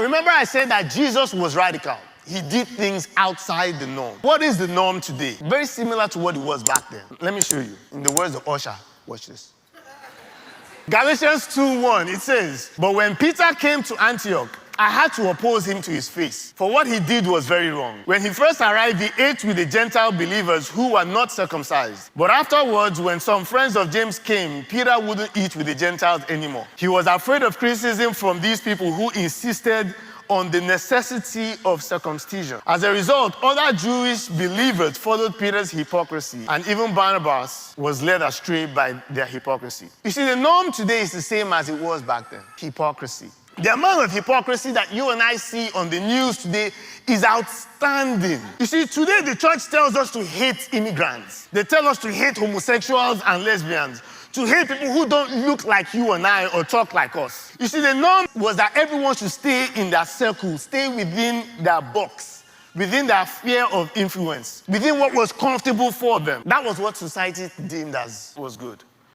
Remember I said that Jesus was radical. He did things outside the norm. What is the norm today? Very similar to what it was back then. Let me show you. In the words of Usher, watch this. Galatians 2:1, it says, "But when Peter came to Antioch, I had to oppose him to his face, for what he did was very wrong. When he first arrived, he ate with the Gentile believers who were not circumcised. But afterwards, when some friends of James came, Peter wouldn't eat with the Gentiles anymore. He was afraid of criticism from these people who insisted on the necessity of circumcision. As a result, other Jewish believers followed Peter's hypocrisy, and even Barnabas was led astray by their hypocrisy." You see, the norm today is the same as it was back then. Hypocrisy. The amount of hypocrisy that you and I see on the news today is outstanding. You see, today the church tells us to hate immigrants. They tell us to hate homosexuals and lesbians, to hate people who don't look like you and I or talk like us. You see, the norm was that everyone should stay in their circle, stay within their box, within their sphere of influence, within what was comfortable for them. That was what society deemed as was good.